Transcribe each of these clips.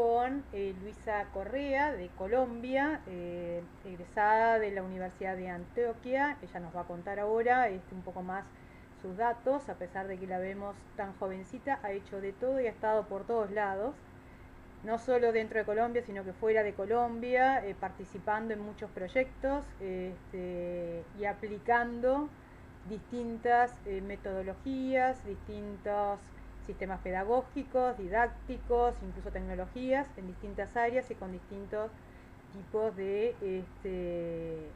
con Luisa Correa de Colombia, egresada de la Universidad de Antioquia. Ella nos va a contar ahora un poco más sus datos, a pesar de que la vemos tan jovencita, ha hecho de todo y ha estado por todos lados, no solo dentro de Colombia, sino que fuera de Colombia, participando en muchos proyectos y aplicando distintas metodologías, distintos sistemas pedagógicos, didácticos, incluso tecnologías en distintas áreas y con distintos tipos de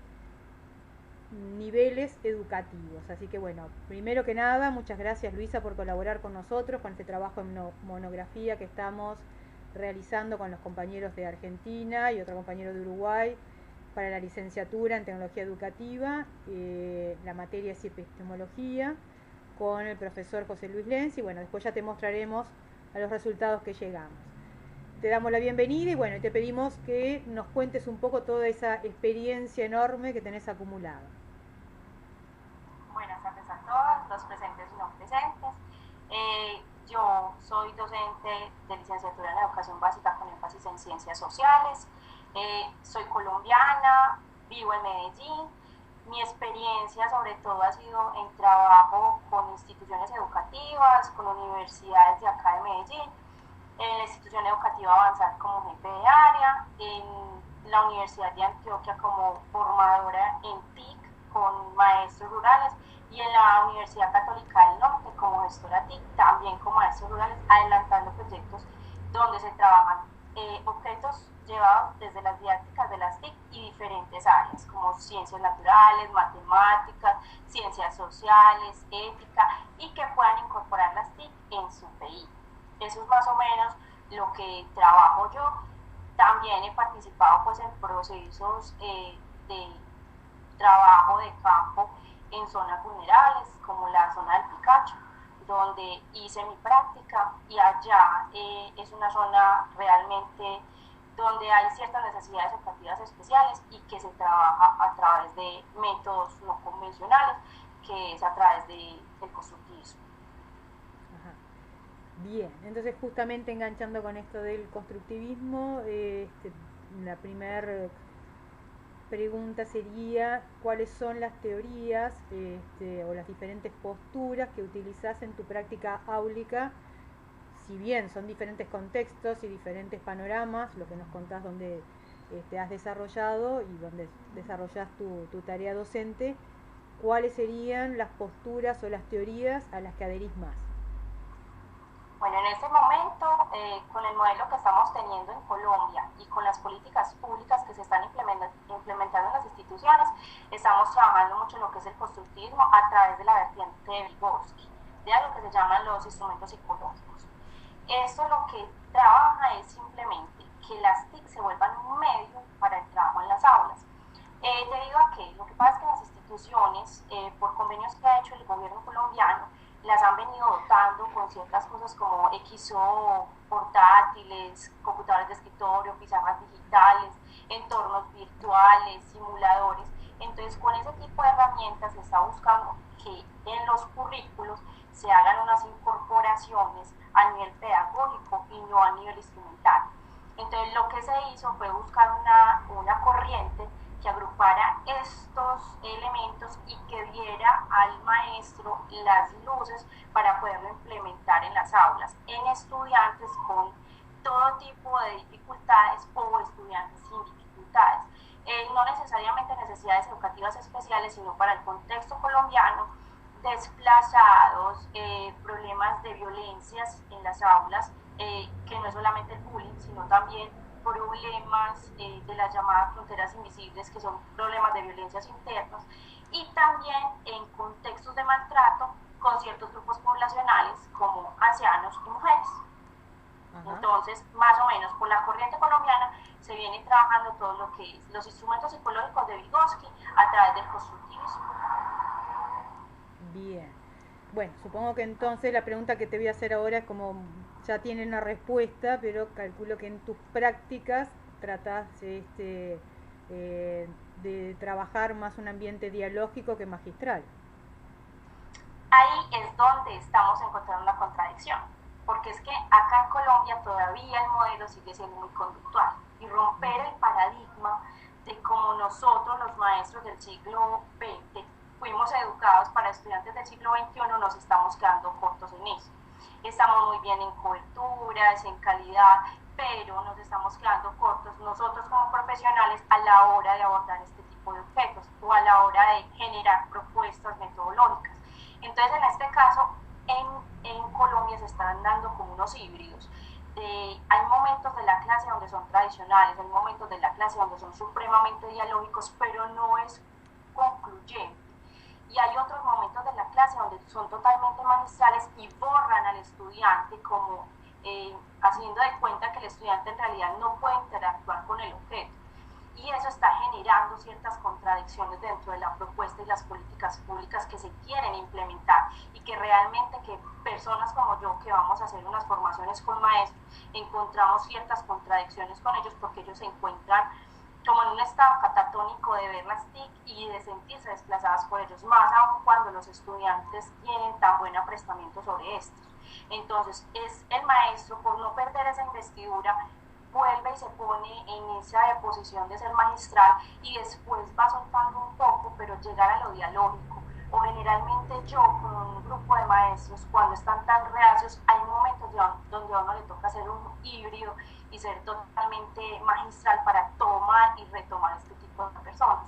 niveles educativos. Así que bueno, primero que nada, muchas gracias Luisa por colaborar con nosotros, con este trabajo en monografía que estamos realizando con los compañeros de Argentina y otro compañero de Uruguay para la licenciatura en tecnología educativa. La materia es epistemología con el profesor José Luis Lenz, y bueno, después ya te mostraremos a los resultados que llegamos. Te damos la bienvenida y bueno, te pedimos que nos cuentes un poco toda esa experiencia enorme que tenés acumulada. Buenas tardes a todos, los presentes y no presentes. Yo soy docente de licenciatura en educación básica con énfasis en ciencias sociales. Soy colombiana, vivo en Medellín. Mi experiencia sobre todo ha sido en trabajo con instituciones educativas, con universidades de acá de Medellín, en la institución educativa Avanzar como jefe de área, en la Universidad de Antioquia como formadora en TIC con maestros rurales y en la Universidad Católica del Norte como gestora TIC, también con maestros rurales, adelantando proyectos donde se trabajan objetos llevados desde las didácticas de las TIC y diferentes áreas como ciencias naturales, matemáticas, ciencias sociales, ética, y que puedan incorporar las TIC en su PI. Eso es más o menos lo que trabajo yo. También he participado pues en procesos de trabajo de campo en zonas vulnerables como la zona del Picacho, donde hice mi práctica, y allá es una zona realmente donde hay ciertas necesidades educativas especiales y que se trabaja a través de métodos no convencionales, que es a través del constructivismo. Ajá. Bien, entonces justamente enganchando con esto del constructivismo, la primera pregunta sería cuáles son las teorías o las diferentes posturas que utilizás en tu práctica áulica, si bien son diferentes contextos y diferentes panoramas, lo que nos contás donde has desarrollado y donde desarrollás tu tarea docente, cuáles serían las posturas o las teorías a las que adherís más. Bueno, en este momento, con el modelo que estamos teniendo en Colombia y con las políticas públicas que se están implementando en las instituciones, estamos trabajando mucho en lo que es el constructivismo a través de la vertiente de Vygotsky, de algo que se llaman los instrumentos psicológicos. Esto lo que trabaja es simplemente que las TIC se vuelvan un medio para el trabajo en las aulas. Debido a que lo que pasa es que las instituciones, por convenios que ha hecho el gobierno colombiano, las han venido dotando con ciertas cosas como XO, portátiles, computadores de escritorio, pizarras digitales, entornos virtuales, simuladores. Entonces, con ese tipo de herramientas se está buscando que en los currículos se hagan unas incorporaciones a nivel pedagógico y no a nivel instrumental. Entonces, lo que se hizo fue buscar una corriente que agrupara estos elementos y que diera al maestro las luces para poderlo implementar en las aulas, en estudiantes con todo tipo de dificultades o estudiantes sin dificultades. No necesariamente necesidades educativas especiales, sino para el contexto colombiano, desplazados, problemas de violencias en las aulas, que no es solamente el bullying, sino también problemas de las llamadas fronteras invisibles, que son problemas de violencias internas, y también en contextos de maltrato con ciertos grupos poblacionales como ancianos y mujeres. Ajá. Entonces, más o menos por la corriente colombiana se viene trabajando todo lo que es los instrumentos psicológicos de Vygotsky a través del constructivismo. Bien. Bueno, supongo que entonces la pregunta que te voy a hacer ahora es como ya tiene una respuesta, pero calculo que en tus prácticas tratás de trabajar más un ambiente dialógico que magistral. Ahí es donde estamos encontrando una contradicción, porque es que acá en Colombia todavía el modelo sigue siendo muy conductual, y romper el paradigma de cómo nosotros los maestros del siglo XX fuimos educados para estudiantes del siglo XXI, nos estamos quedando cortos en eso. Estamos muy bien en coberturas, en calidad, pero nos estamos quedando cortos nosotros como profesionales a la hora de abordar este tipo de objetos o a la hora de generar propuestas metodológicas. Entonces, en este caso, en Colombia se están dando como unos híbridos. Hay momentos de la clase donde son tradicionales, hay momentos de la clase donde son supremamente dialógicos, pero no es concluyente. Y hay otros momentos de la clase donde son totalmente magistrales y borran al estudiante, como haciendo de cuenta que el estudiante en realidad no puede interactuar con el objeto. Y eso está generando ciertas contradicciones dentro de la propuesta y las políticas públicas que se quieren implementar, y que realmente que personas como yo, que vamos a hacer unas formaciones con maestros, encontramos ciertas contradicciones con ellos, porque ellos se encuentran como en un estado catatónico de ver las TIC y de sentirse desplazadas por ellos, más aún cuando los estudiantes tienen tan buen aprestamiento sobre estos. Entonces, es el maestro, por no perder esa investidura, vuelve y se pone en esa posición de ser magistral, y después va soltando un poco, pero llegar a lo dialógico. O generalmente yo con un grupo de maestros, cuando están tan reacios, hay momentos donde a uno le toca hacer un híbrido y ser totalmente magistral para tomar y retomar este tipo de personas.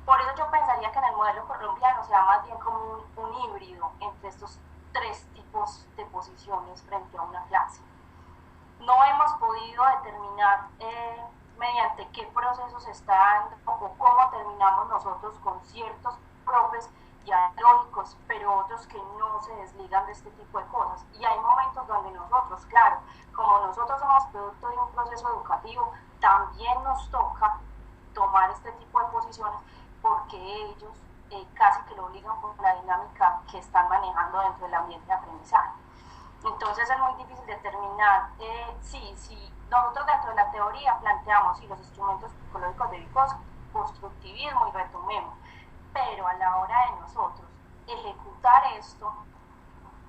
Por eso yo pensaría que en el modelo colombiano sea más bien como un híbrido entre estos tres tipos de posiciones frente a una clase. No hemos podido determinar mediante qué procesos se está dando o cómo terminamos nosotros con ciertos profes ya lógicos, pero otros que no se desligan de este tipo de cosas. Y hay momentos donde nosotros, claro, como nosotros somos producto de un proceso educativo, también nos toca tomar este tipo de posiciones, porque ellos casi que lo obligan por la dinámica que están manejando dentro del ambiente de aprendizaje. Entonces es muy difícil determinar si nosotros dentro de la teoría planteamos los instrumentos psicológicos de constructivismo y retomemos, pero a la hora de nosotros ejecutar esto,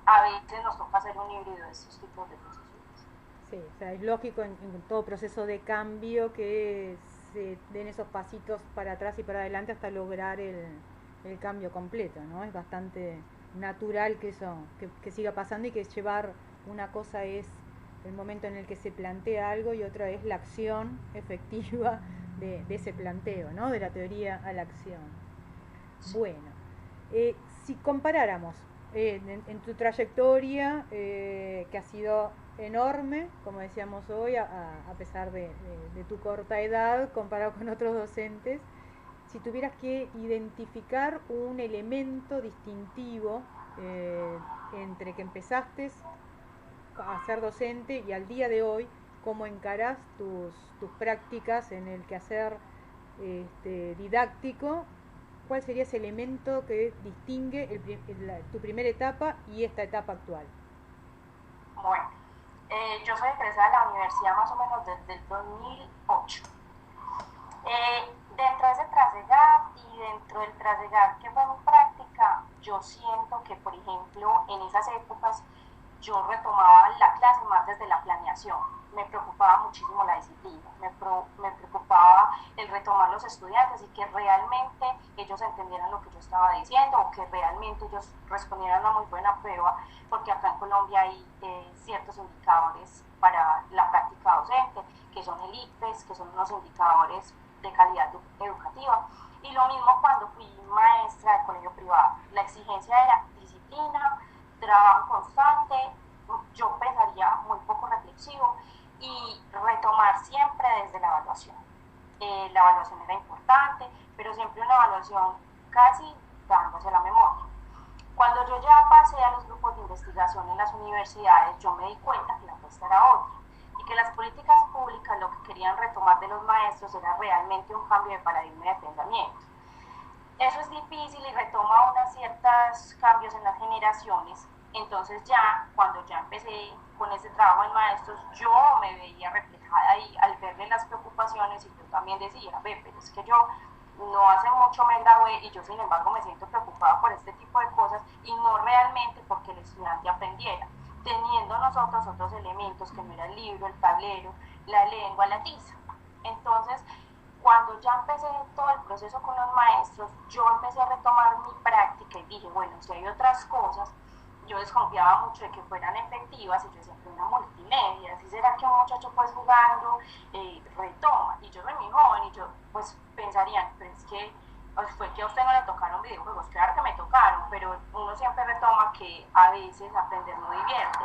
a veces nos toca hacer un híbrido de estos tipos de procesos. Sí, o sea, es lógico en todo proceso de cambio que se den esos pasitos para atrás y para adelante hasta lograr el cambio completo, ¿no? Es bastante natural que eso, que siga pasando, y que llevar una cosa es el momento en el que se plantea algo y otra es la acción efectiva de ese planteo, ¿no? De la teoría a la acción. Bueno, si comparáramos en tu trayectoria, que ha sido enorme, como decíamos hoy, a pesar de tu corta edad, comparado con otros docentes, si tuvieras que identificar un elemento distintivo entre que empezaste a ser docente y al día de hoy, cómo encarás tus prácticas en el quehacer didáctico, ¿cuál sería ese elemento que distingue tu primera etapa y esta etapa actual? Bueno, yo soy egresada de la universidad más o menos desde el 2008. Dentro de ese trasegar y dentro del trasegar que fue mi práctica, yo siento que, por ejemplo, en esas épocas yo retomaba la clase más desde la planeación. Me preocupaba muchísimo la disciplina, me preocupaba el retomar los estudiantes y que realmente ellos entendieran lo que yo estaba diciendo, o que realmente ellos respondieran a una muy buena prueba, porque acá en Colombia hay ciertos indicadores para la práctica docente, que son el ICFES, que son unos indicadores de calidad educativa. Y lo mismo cuando fui maestra de colegio privado. La exigencia era disciplina, trabajo constante, yo pensaría muy poco reflexivo, y retomar siempre desde la evaluación. La evaluación era importante, pero siempre una evaluación casi dándose la memoria. Cuando yo ya pasé a los grupos de investigación en las universidades, yo me di cuenta que la apuesta era otra, y que las políticas públicas lo que querían retomar de los maestros era realmente un cambio de paradigma de pensamiento. Eso es difícil y retoma unos ciertos cambios en las generaciones. Entonces ya, cuando ya empecé con ese trabajo en maestros, yo me veía reflejada ahí al verle las preocupaciones, y yo también decía, pero es que yo no hace mucho me gradué y yo sin embargo me siento preocupada por este tipo de cosas, y no realmente porque el estudiante aprendiera, teniendo poniendo nosotros otros elementos que no era el libro, el tablero, la lengua, la tiza. Entonces, cuando ya empecé todo el proceso con los maestros, yo empecé a retomar mi práctica y dije, bueno, si hay otras cosas, yo desconfiaba mucho de que fueran efectivas y yo decía, una multimedia, ¿sí será que un muchacho pues jugando retoma? Y yo soy muy joven y yo pues pensaría, pero es que fue que a usted no le tocaron videojuegos, claro que me tocaron, pero uno siempre retoma que a veces aprender no divierte.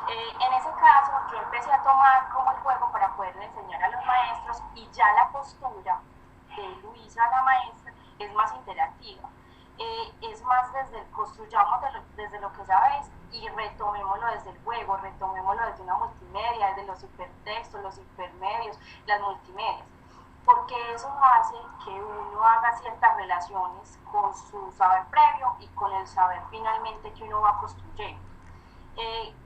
En ese caso yo empecé a tomar como el juego para poderle enseñar a los maestros y ya la postura de Luisa, la maestra, es más interactiva. Es más desde el construyamos desde lo que sabes y retomémoslo desde el juego, retomémoslo desde una multimedia, desde los hipertextos, los hipermedios, las multimedias, porque eso hace que uno haga ciertas relaciones con su saber previo y con el saber finalmente que uno va construyendo.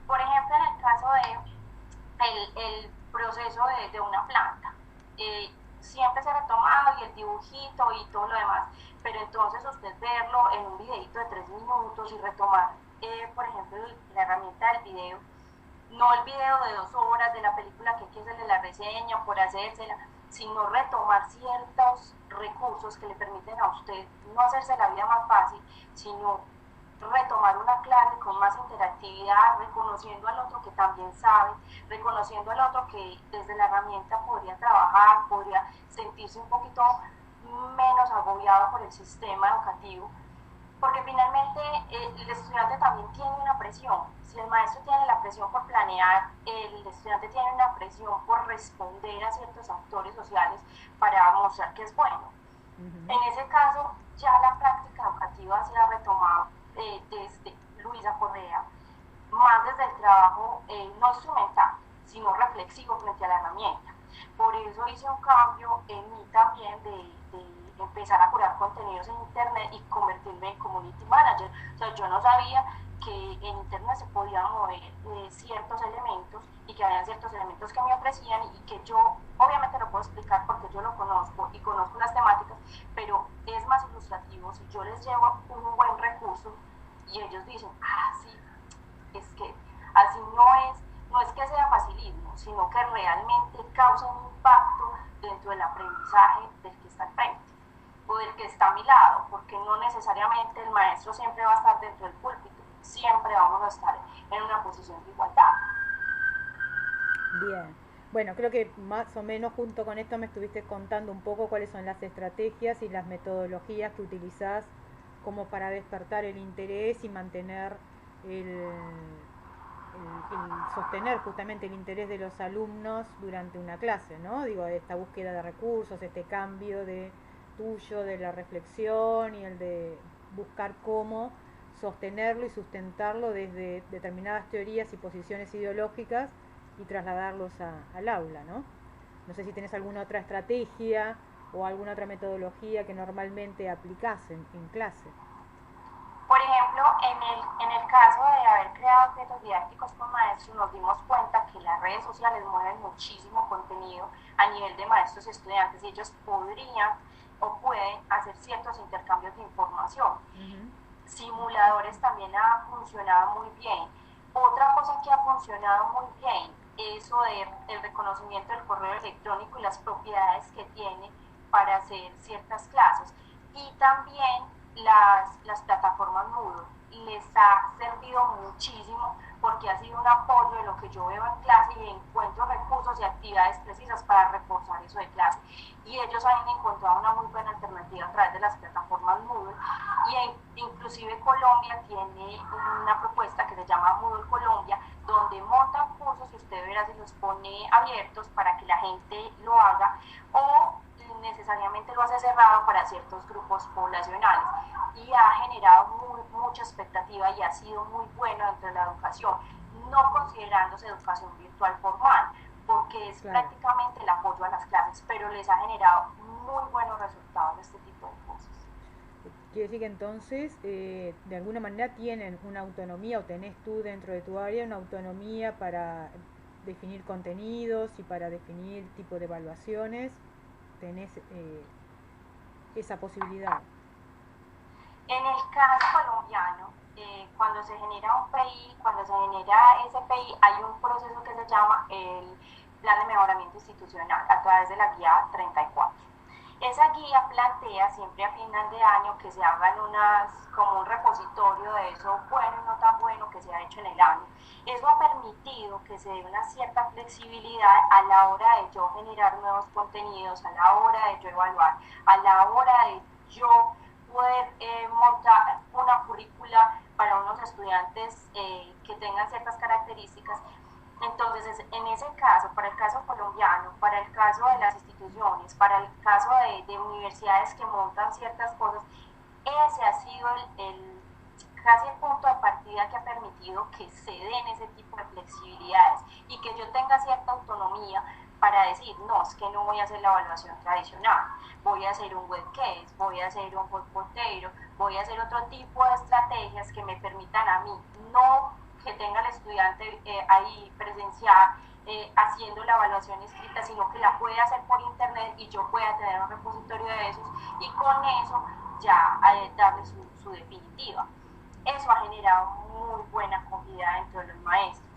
Por ejemplo, en el caso de el proceso de una planta, siempre se ha retomado y el dibujito y todo lo demás, pero entonces usted verlo en un videito de 3 minutos y retomar, por ejemplo, la herramienta del video, no el video de 2 horas de la película que hay que hacerle la reseña por hacérsela, sino retomar ciertos recursos que le permiten a usted no hacerse la vida más fácil, sino retomar una clase con más interactividad, reconociendo al otro que también sabe, reconociendo al otro que desde la herramienta podría trabajar, podría sentirse un poquito menos agobiado por el sistema educativo, porque finalmente el estudiante también tiene una presión. Si el maestro tiene la presión por planear, el estudiante tiene una presión por responder a ciertos actores sociales para mostrar que es bueno. En ese caso, ya la práctica educativa se ha retomado desde Luisa Correa, más desde el trabajo no instrumental, sino reflexivo frente a la herramienta. Por eso hice un cambio en mí también de empezar a curar contenidos en internet y convertirme en community manager. O sea, yo no sabía que en internet se podían mover ciertos elementos y que había ciertos elementos que me ofrecían y que yo obviamente lo puedo explicar porque yo lo conozco y conozco las temáticas, pero es más ilustrativo si yo les llevo un buen recurso y ellos dicen, ah, sí, es que así no es que sea facilismo, sino que realmente causa un impacto dentro del aprendizaje del que está al frente o del que está a mi lado, porque no necesariamente el maestro siempre va a estar dentro del púlpito, siempre vamos a estar en una posición de igualdad. Bien, bueno, creo que más o menos junto con esto me estuviste contando un poco cuáles son las estrategias y las metodologías que utilizás como para despertar el interés y mantener el sostener justamente el interés de los alumnos durante una clase, ¿no? Digo, esta búsqueda de recursos, este cambio de tuyo, de la reflexión y el de buscar cómo sostenerlo y sustentarlo desde determinadas teorías y posiciones ideológicas y trasladarlos al aula, ¿no? No sé si tenés alguna otra estrategia o alguna otra metodología que normalmente aplicás en clase. Por ejemplo, en el caso de haber creado objetos didácticos con maestros, nos dimos cuenta que las redes sociales mueven muchísimo contenido a nivel de maestros y estudiantes y ellos podrían o pueden hacer ciertos intercambios de información. Simuladores también ha funcionado muy bien. Otra cosa que ha funcionado muy bien, eso del reconocimiento del correo electrónico y las propiedades que tiene para hacer ciertas clases. Y también las plataformas Moodle les ha servido muchísimo porque ha sido un apoyo de lo que yo veo en clase y encuentro recursos y actividades precisas para reforzar eso de clase. Y ellos han encontrado una muy buena alternativa a través de las plataformas Moodle y inclusive Colombia tiene una propuesta que se llama Moodle Colombia, donde montan cursos y usted verá si los pone abiertos para que la gente lo haga o necesariamente lo hace cerrado para ciertos grupos poblacionales y ha generado mucha expectativa y ha sido muy bueno dentro de la educación, no considerándose educación virtual formal, porque es prácticamente el apoyo a las clases, pero les ha generado muy buenos resultados de este tipo de cosas. Quiere decir que entonces, de alguna manera tienen una autonomía, o tenés tú dentro de tu área una autonomía para definir contenidos y para definir tipo de evaluaciones, tenés esa posibilidad. En el caso colombiano, cuando se genera un PI, cuando se genera genera SPI, hay un proceso que se llama el Plan de Mejoramiento Institucional a través de la guía 34. Esa guía plantea siempre a final de año que se hagan como un repositorio de eso bueno y no tan bueno que se ha hecho en el año. Eso ha permitido que se dé una cierta flexibilidad a la hora de yo generar nuevos contenidos, a la hora de yo evaluar, a la hora de yo poder montar una currícula para unos estudiantes que tengan ciertas características. Entonces, en ese caso, para el caso colombiano, para el caso de las instituciones, para el caso de universidades que montan ciertas cosas, ese ha sido casi el punto de partida que ha permitido que se den ese tipo de flexibilidades y que yo tenga cierta autonomía para decir, no, es que no voy a hacer la evaluación tradicional, voy a hacer un webcase, voy a hacer un hotpotato, voy a hacer otro tipo de estrategias que me permitan a mí no que tenga el estudiante ahí presencial haciendo la evaluación escrita, sino que la pueda hacer por internet y yo pueda tener un repositorio de esos y con eso ya darle su definitiva. Eso ha generado muy buena acogida dentro de los maestros,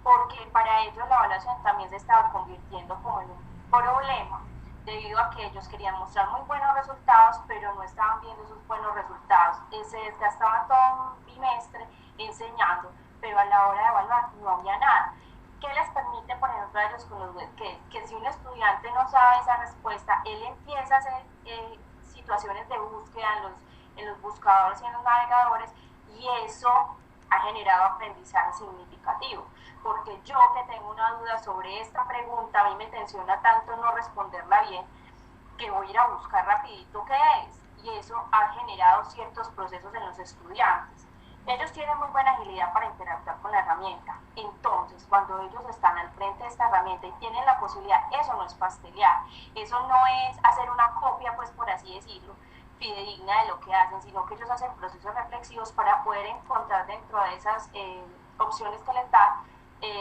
porque para ellos la evaluación también se estaba convirtiendo como en un problema, debido a que ellos querían mostrar muy buenos resultados, pero no estaban viendo esos buenos resultados. Se desgastaban todo un bimestre enseñando, pero a la hora de evaluar no había nada. ¿Qué les permite, por ejemplo, a ellos con los webcases? Que si un estudiante no sabe esa respuesta, él empieza a hacer situaciones de búsqueda en los buscadores y en los navegadores, y eso ha generado aprendizaje significativo, porque yo que tengo una duda sobre esta pregunta, a mí me tensiona tanto no responderla bien, que voy a ir a buscar rapidito qué es, y eso ha generado ciertos procesos en los estudiantes. Ellos tienen muy buena agilidad para interactuar con la herramienta, entonces cuando ellos están al frente de esta herramienta y tienen la posibilidad, eso no es pastelear, eso no es hacer una copia, pues por así decirlo, fidedigna de lo que hacen, sino que ellos hacen procesos reflexivos para poder encontrar dentro de esas opciones que les da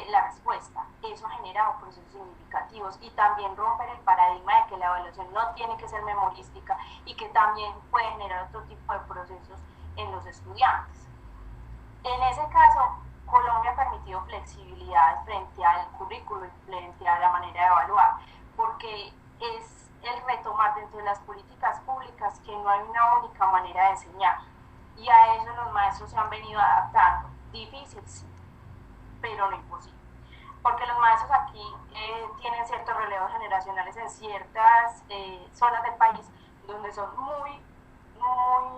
la respuesta. Eso ha generado procesos significativos y también romper el paradigma de que la evaluación no tiene que ser memorística y que también puede generar otro tipo de procesos en los estudiantes. En ese caso, Colombia ha permitido flexibilidad frente al currículo y frente a la manera de evaluar, porque es el retomar dentro de las políticas públicas que no hay una única manera de enseñar, y a eso los maestros se han venido adaptando. Difícil, sí, pero no imposible, porque los maestros aquí tienen ciertos relevos generacionales en ciertas zonas del país donde son muy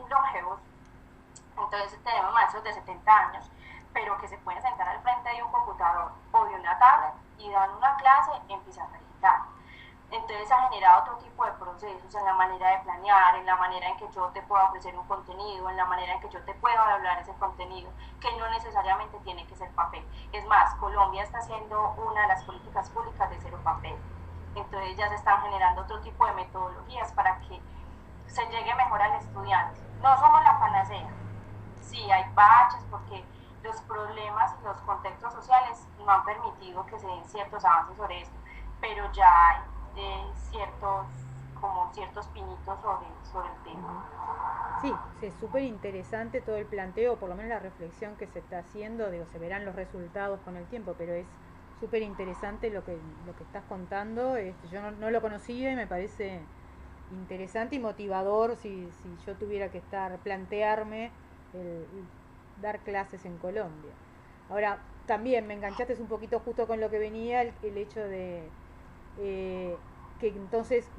longevos. Entonces tenemos maestros de 70 años, pero que se pueden sentar al frente de un computador o de una tablet y dan una clase en pizarra digital. Entonces ha generado otro tipo de procesos en la manera de planear, en la manera en que yo te puedo ofrecer un contenido, en la manera en que yo te puedo hablar ese contenido, que no necesariamente tiene que ser papel. Es más, Colombia está haciendo una de las políticas públicas de cero papel. Entonces ya se están generando otro tipo de metodologías para que se llegue mejor al estudiante. No somos la panacea. Sí, hay baches porque los problemas y los contextos sociales no han permitido que se den ciertos avances sobre esto, pero ya hay ciertos pinitos sobre el tema. Sí, es súper interesante todo el planteo, por lo menos la reflexión que se está haciendo, digo, se verán los resultados con el tiempo, pero es súper interesante lo que estás contando. Yo no lo conocía y me parece interesante y motivador si yo tuviera que plantearme dar clases en Colombia. Ahora, también me enganchaste un poquito justo con lo que venía, el hecho de que entonces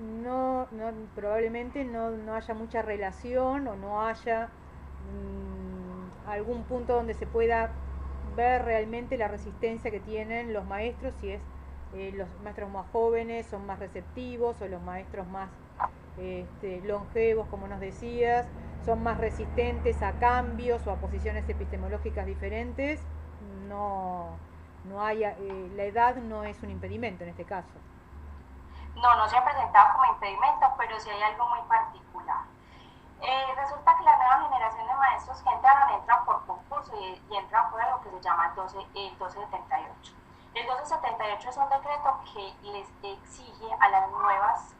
probablemente no haya mucha relación o no haya algún punto donde se pueda ver realmente la resistencia que tienen los maestros, si es los maestros más jóvenes son más receptivos o los maestros más longevos, como nos decías, son más resistentes a cambios o a posiciones epistemológicas diferentes. No hay, la edad no es un impedimento en este caso. No se ha presentado como impedimento, pero sí hay algo muy particular. Resulta que la nueva generación de maestros que entran por concurso y entran por algo que se llama el 1278. El 1278 es un decreto que les exige a las nuevas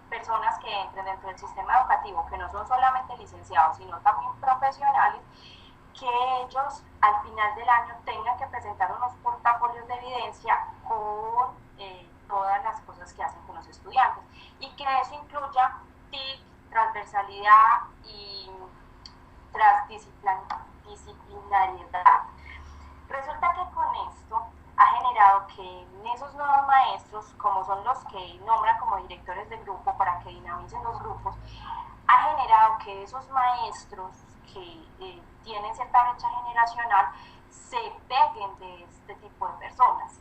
personas que entren dentro del sistema educativo, que no son solamente licenciados, sino también profesionales, que ellos al final del año tengan que presentar unos portafolios de evidencia con todas las cosas que hacen con los estudiantes y que eso incluya TIC, transversalidad y transdisciplinariedad. Resulta que con esto ha generado que en esos nuevos maestros, como son los que nombran como directores de grupo para que dinamicen los grupos, ha generado que esos maestros que tienen cierta brecha generacional se peguen de este tipo de personas.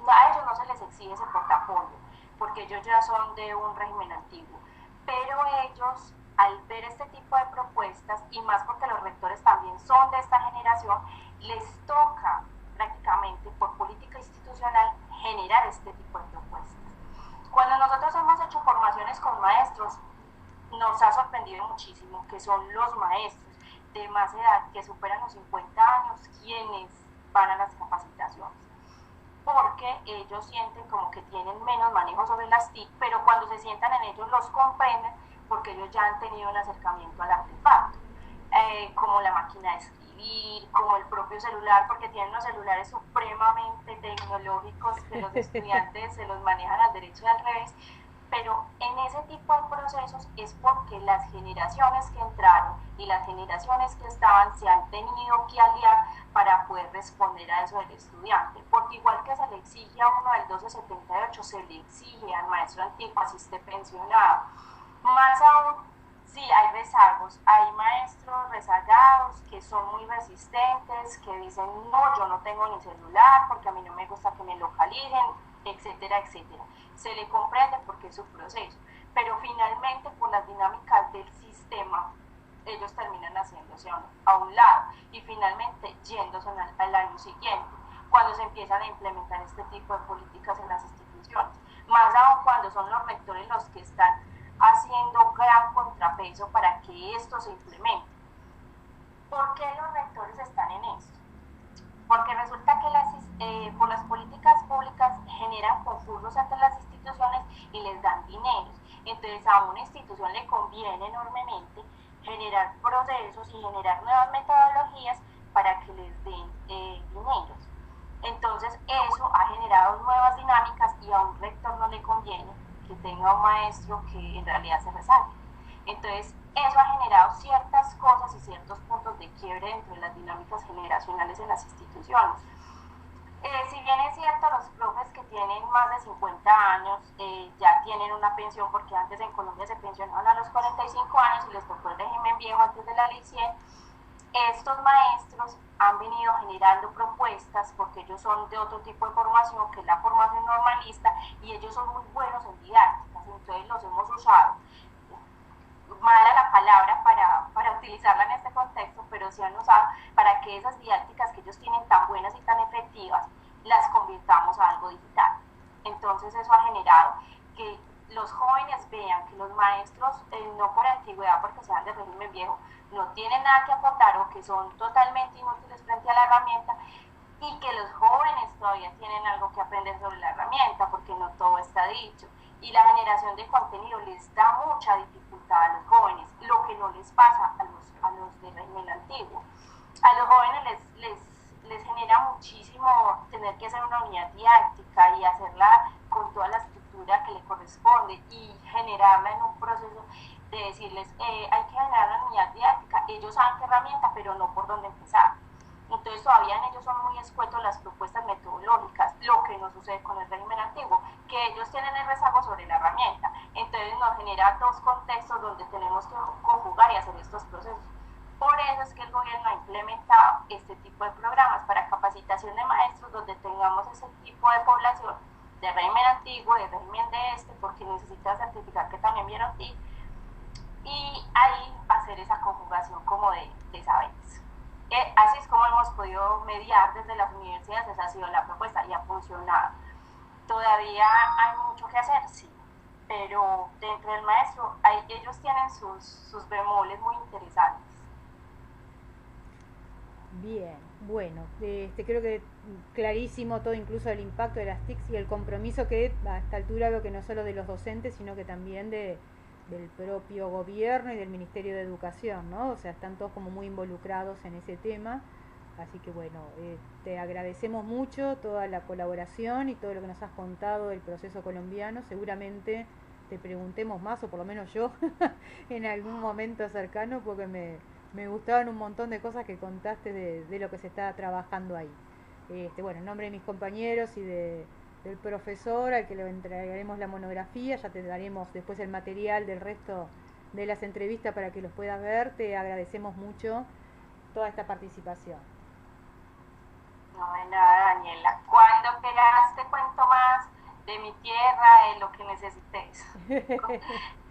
A ellos no se les exige ese portafolio, porque ellos ya son de un régimen antiguo, pero ellos, al ver este tipo de propuestas, y más porque los rectores también son de esta generación, les toca prácticamente por política institucional generar este tipo de propuestas. Cuando nosotros hemos hecho formaciones con maestros, nos ha sorprendido muchísimo que son los maestros de más edad, que superan los 50 años, quienes van a las capacitaciones, porque ellos sienten como que tienen menos manejo sobre las TIC, pero cuando se sientan en ellos los comprenden, porque ellos ya han tenido un acercamiento al artefacto, como la máquina de escribir, como el propio celular, porque tienen los celulares supremamente tecnológicos que los estudiantes se los manejan al derecho y al revés. Pero en ese tipo de procesos es porque las generaciones que entraron y las generaciones que estaban se han tenido que aliar para poder responder a eso del estudiante, porque igual que se le exige a uno del 1278, se le exige al maestro antiguo, así esté pensionado. Más aún, sí, hay rezagos, hay maestros rezagados que son muy resistentes, que dicen, no, yo no tengo ni celular porque a mí no me gusta que me localicen, etcétera, etcétera. Se le comprende porque es su proceso, pero finalmente por las dinámicas del sistema ellos terminan haciéndose a un lado y finalmente yéndose al año siguiente, cuando se empiezan a implementar este tipo de políticas en las instituciones, más aún cuando son los rectores los que están haciendo gran contrapeso para que esto se implemente. ¿Por qué los rectores están en esto? Porque resulta que por las políticas públicas generan concursos entre las instituciones y les dan dinero. Entonces a una institución le conviene enormemente generar procesos y generar nuevas metodologías para que les den dinero. Entonces eso ha generado nuevas dinámicas y a un rector no le conviene que tenga un maestro que en realidad se resalte. Entonces eso ha generado ciertas cosas y ciertos puntos de quiebre dentro de las dinámicas generacionales en las instituciones. Si bien es cierto, los profes que tienen más de 50 años ya tienen una pensión, porque antes en Colombia se pensionaban a los 45 años y les tocó el régimen viejo antes de la ley 100, estos maestros han venido generando propuestas porque ellos son de otro tipo de formación, que es la formación normalista, y ellos son muy buenos en didácticas, entonces los hemos usado. Mala la palabra para utilizarla en este contexto, pero se han usado para que esas didácticas que ellos tienen tan buenas y tan efectivas, las convirtamos a algo digital. Entonces eso ha generado que los jóvenes vean que los maestros, no por antigüedad, porque sean de régimen viejo, no tienen nada que aportar o que son totalmente inútiles frente a la herramienta, y que los jóvenes todavía tienen algo que aprender sobre la herramienta, porque no todo está dicho. Y la generación de contenido les da mucha dificultad a los jóvenes, lo que no les pasa a los de régimen antiguo. A los jóvenes les genera muchísimo tener que hacer una unidad didáctica y hacerla con toda la estructura que le corresponde y generarla en un proceso de decirles, hay que generar la unidad didáctica, ellos saben qué herramienta, pero no por dónde empezar. Entonces todavía en ellos son muy escuetos las propuestas metodológicas, lo que no sucede con el régimen antiguo, que ellos tienen el rezago sobre la herramienta. Entonces nos genera dos contextos donde tenemos que conjugar y hacer estos procesos. Por eso es que el gobierno ha implementado este tipo de programas para capacitación de maestros, donde tengamos ese tipo de población de régimen antiguo, de régimen de porque necesita certificar que también vieron TIC, y ahí hacer esa conjugación como de saberes. Así es como hemos podido mediar desde las universidades, esa ha sido la propuesta y ha funcionado. Todavía hay mucho que hacer, sí, pero dentro del maestro ellos tienen sus bemoles muy interesantes. Bien, bueno, creo que clarísimo todo, incluso el impacto de las TICs y el compromiso que a esta altura veo que no solo de los docentes, sino que también de del propio gobierno y del Ministerio de Educación, ¿no? O sea, están todos como muy involucrados en ese tema. Así que bueno, te agradecemos mucho toda la colaboración y todo lo que nos has contado del proceso colombiano. Seguramente te preguntemos más, o por lo menos yo, en algún momento cercano, porque me gustaron un montón de cosas que contaste de lo que se está trabajando ahí. Bueno, en nombre de mis compañeros y del profesor al que le entregaremos la monografía, ya te daremos después el material del resto de las entrevistas para que los puedas ver. Te agradecemos mucho toda esta participación. No, de nada, Daniela. Cuando quieras te cuento más de mi tierra, de lo que necesites. con,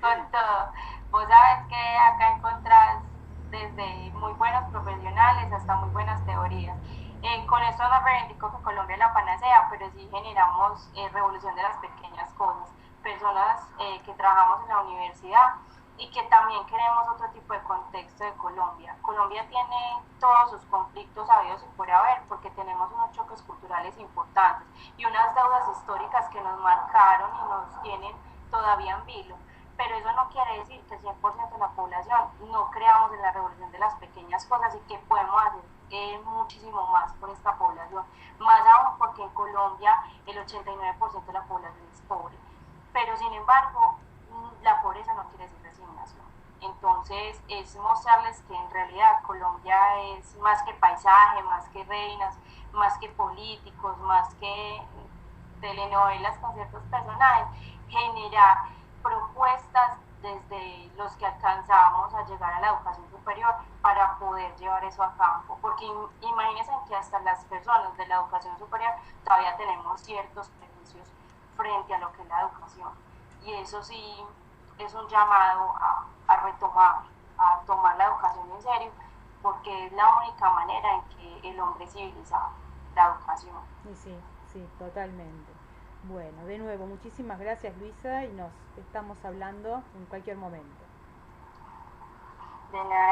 con todo. Vos sabes que acá encontrás desde muy buenos profesionales hasta muy buenas teorías. Con esto no reivindico que Colombia es la panacea, pero sí generamos revolución de las pequeñas cosas. Personas que trabajamos en la universidad y que también queremos otro tipo de contexto de Colombia. Colombia tiene todos sus conflictos habidos y por haber, porque tenemos unos choques culturales importantes y unas deudas históricas que nos marcaron y nos tienen todavía en vilo. Pero eso no quiere decir que el 100% de la población no creamos en la revolución de las pequeñas cosas y que podemos hacer muchísimo más por esta población. Más aún porque en Colombia el 89% de la población es pobre. Pero sin embargo, la pobreza no quiere decir resignación. Entonces es mostrarles que en realidad Colombia es más que paisaje, más que reinas, más que políticos, más que telenovelas con ciertos personajes, generar propuestas desde los que alcanzamos a llegar a la educación superior para poder llevar eso a campo. Porque imagínense que hasta las personas de la educación superior todavía tenemos ciertos prejuicios frente a lo que es la educación. Y eso sí es un llamado a retomar, a tomar la educación en serio, porque es la única manera en que el hombre civiliza la educación. Y sí, sí, totalmente. Bueno, de nuevo, muchísimas gracias Luisa y nos estamos hablando en cualquier momento. De nada.